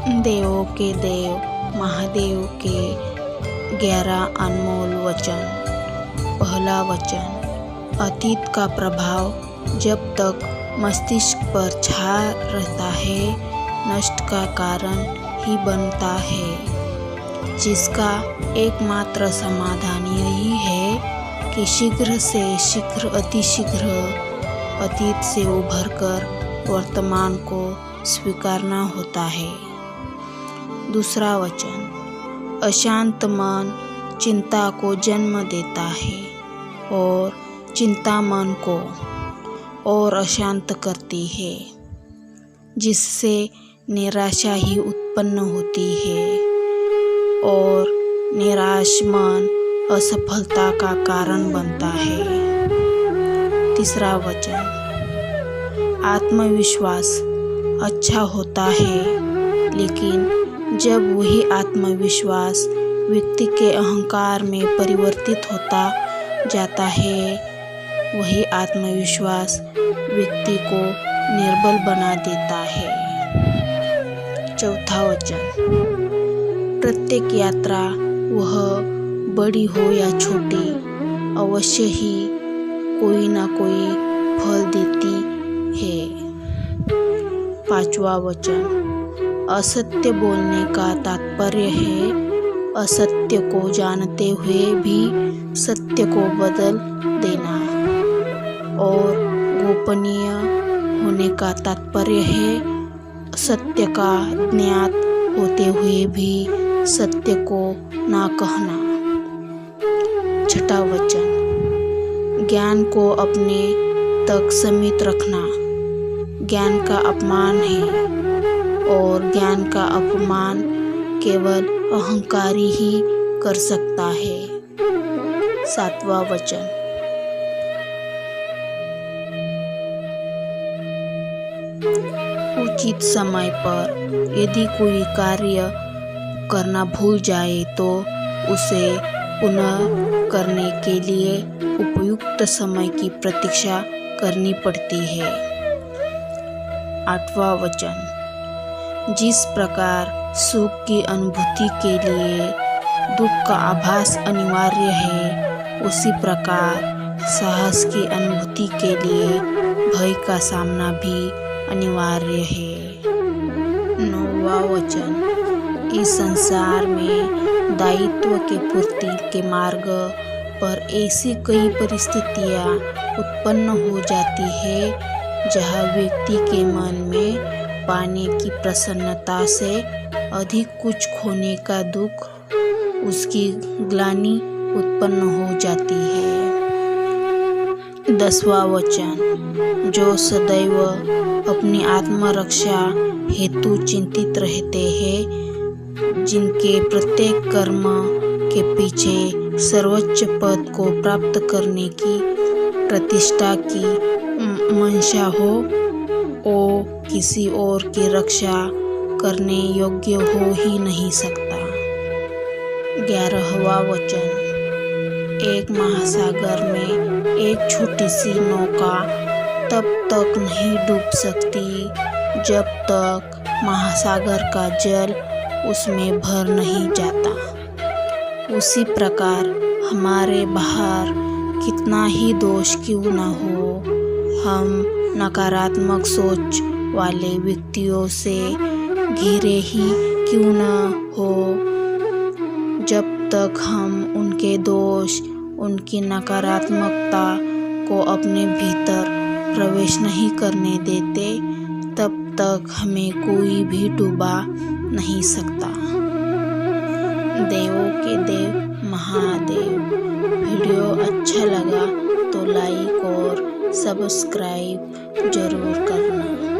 देवों के देव महादेव के 11 अनमोल वचन। पहला वचन, अतीत का प्रभाव जब तक मस्तिष्क पर छा रहता है नष्ट का कारण ही बनता है, जिसका एकमात्र समाधान यही है कि शीघ्र से शीघ्र अतिशीघ्र अतीत से उभरकर वर्तमान को स्वीकारना होता है। दूसरा वचन, अशांत मन चिंता को जन्म देता है और चिंता मन को और अशांत करती है, जिससे निराशा ही उत्पन्न होती है और निराश मन असफलता का कारण बनता है। तीसरा वचन, आत्मविश्वास अच्छा होता है, लेकिन जब वही आत्मविश्वास व्यक्ति के अहंकार में परिवर्तित होता जाता है, वही आत्मविश्वास व्यक्ति को निर्बल बना देता है। चौथा वचन, प्रत्येक यात्रा वह बड़ी हो या छोटी अवश्य ही कोई ना कोई फल देती है। पांचवा वचन, असत्य बोलने का तात्पर्य है असत्य को जानते हुए भी सत्य को बदल देना, और गोपनीय होने का तात्पर्य है सत्य का ज्ञात होते हुए भी सत्य को ना कहना। छठा वचन, ज्ञान को अपने तक सीमित रखना ज्ञान का अपमान है, और ज्ञान का अपमान केवल अहंकारी ही कर सकता है। सातवां वचन, उचित समय पर यदि कोई कार्य करना भूल जाए तो उसे पुनः करने के लिए उपयुक्त समय की प्रतीक्षा करनी पड़ती है। आठवां वचन, जिस प्रकार सुख की अनुभूति के लिए दुख का आभास अनिवार्य है, उसी प्रकार साहस की अनुभूति के लिए भय का सामना भी अनिवार्य है। नौवां वचन, इस संसार में दायित्व के पूर्ति के मार्ग पर ऐसी कई परिस्थितियां उत्पन्न हो जाती है जहाँ व्यक्ति के मन में पाने की प्रसन्नता से अधिक कुछ खोने का दुख, उसकी ग्लानि उत्पन्न हो जाती है। 10वां वचन, जो सदैव अपनी आत्मरक्षा हेतु चिंतित रहते हैं, जिनके प्रत्येक कर्म के पीछे सर्वोच्च पद को प्राप्त करने की प्रतिष्ठा की मंशा हो, वो किसी और की रक्षा करने योग्य हो ही नहीं सकता। 11वां वचन, एक महासागर में एक छोटी सी नौका तब तक नहीं डूब सकती जब तक महासागर का जल उसमें भर नहीं जाता। उसी प्रकार हमारे बाहर कितना ही दोष क्यों न हो, हम नकारात्मक सोच वाले व्यक्तियों से घिरे ही क्यों न हो, जब तक हम उनके दोष, उनकी नकारात्मकता को अपने भीतर प्रवेश नहीं करने देते, तब तक हमें कोई भी डुबा नहीं सकता। देवों के देव महादेव। वीडियो अच्छा लगा तो लाइक और सब्सक्राइब जरूर करना।